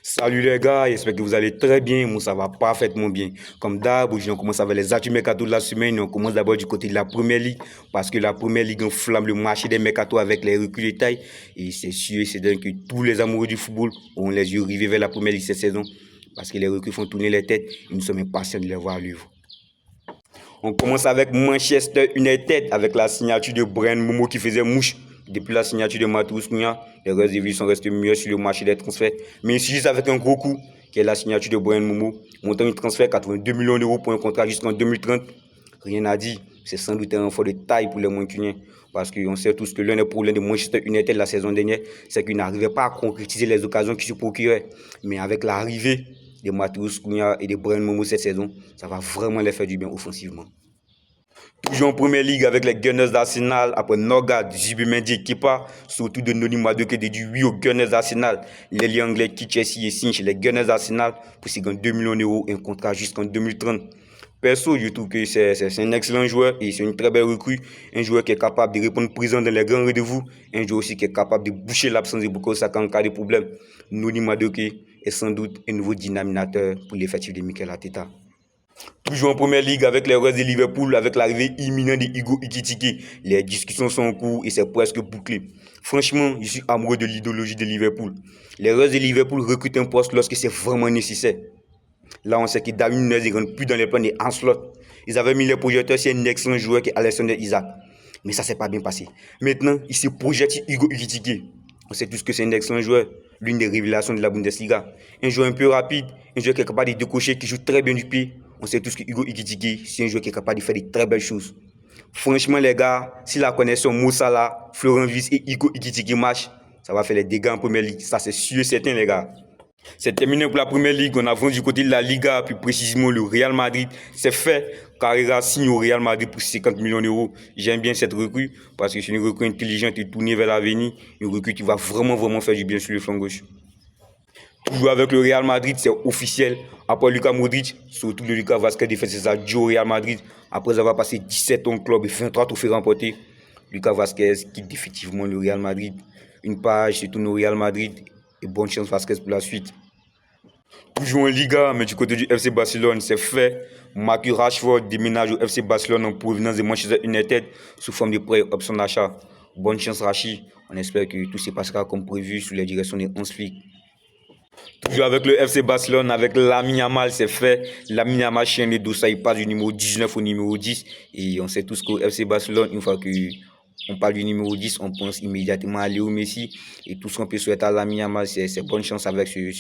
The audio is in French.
Salut les gars, j'espère que vous allez très bien. Moi, ça va parfaitement bien. Comme d'hab, aujourd'hui, on commence avec les actus mercato de la semaine. On commence d'abord du côté de la Première Ligue parce que la Première Ligue enflamme le marché des mercato avec les recrues de taille. Et c'est sûr et c'est dingue que tous les amoureux du football ont les yeux rivés vers la Première Ligue cette saison parce que les recrues font tourner les têtes et nous sommes impatients de les voir vivre. On commence avec Manchester United avec la signature de Bryan Mbeumo qui faisait mouche. Depuis la signature de Matheus Cunha, les restes des villes sont restés mieux sur le marché des transferts. Mais ici, juste avec un gros coup, qui est la signature de Bryan Mbeumo, montant un transfert 82 millions d'euros pour un contrat jusqu'en 2030. Rien à dire, c'est sans doute un renfort de taille pour les Mancuniens. Parce qu'on sait tous que l'un des problèmes de Manchester United la saison dernière, c'est qu'ils n'arrivaient pas à concrétiser les occasions qu'ils se procuraient. Mais avec l'arrivée de Matheus Cunha et de Bryan Mbeumo cette saison, ça va vraiment les faire du bien offensivement. Toujours en première ligue avec les Gunners d'Arsenal, après Norgard, Zubimendi et Kepa, surtout de Noni Madueke qui dit oui aux Gunners d'Arsenal. L'ailier anglais qui Chelsea et signe chez les Gunners d'Arsenal pour 52 millions d'euros et un contrat jusqu'en 2030. Perso, je trouve que c'est un excellent joueur et c'est une très belle recrue. Un joueur qui est capable de répondre présent dans les grands rendez-vous. Un joueur aussi qui est capable de boucher l'absence de Bukayo Saka en cas de problème. Noni Madueke est sans doute un nouveau dynamisateur pour l'effectif de Mikel Arteta. Toujours en première ligue avec les Reds de Liverpool, avec l'arrivée imminente de Hugo Ekitike. Les discussions sont en cours et c'est presque bouclé. Franchement, je suis amoureux de l'idéologie de Liverpool. Les Reds de Liverpool recrutent un poste lorsque c'est vraiment nécessaire. Là, on sait que David Nunez ne rentre plus dans les plans de Ancelotti. Ils avaient mis les projecteurs sur un excellent joueur qui est Alexander Isaac. Mais ça ne s'est pas bien passé. Maintenant, ils se projettent sur Hugo Ekitike. On sait tous que c'est un excellent joueur, l'une des révélations de la Bundesliga. Un joueur un peu rapide, un joueur qui est capable de décocher, qui joue très bien du pied. On sait tous que Hugo Ekitike, c'est un joueur qui est capable de faire de très belles choses. Franchement, les gars, si la connexion Moussala, Florent Wiss et Hugo Ekitike marche, ça va faire les dégâts en première ligue. Ça, c'est sûr et certain, les gars. C'est terminé pour la première ligue. On avance du côté de la Liga, plus précisément le Real Madrid. C'est fait. Carrera signe au Real Madrid pour 50 millions d'euros. J'aime bien cette recrue parce que c'est une recrue intelligente et tournée vers l'avenir. Une recrue qui va vraiment faire du bien sur le flanc gauche. Toujours avec le Real Madrid, c'est officiel. Après Luka Modric, surtout le Lucas Vazquez défait ses adieux au Real Madrid. Après avoir passé 17 ans au club et 23 trophées remportés, Lucas Vazquez quitte définitivement le Real Madrid. Une page se tourne au Real Madrid et bonne chance Vazquez pour la suite. Toujours en Liga, mais du côté du FC Barcelone, c'est fait. Marcus Rashford déménage au FC Barcelone en provenance de Manchester United sous forme de prêt option d'achat. Bonne chance Rachi. On espère que tout se passera comme prévu sous la direction des 11 flics. Toujours avec le FC Barcelone, avec Lamine Yamal, c'est fait. Lamine Yamal, chien de Doussa, il passe du numéro 19 au numéro 10. Et on sait tous qu'au FC Barcelone, une fois qu'on parle du numéro 10, on pense immédiatement à Léo Messi. Et tout ce qu'on peut souhaiter à Lamine Yamal, c'est bonne chance avec ce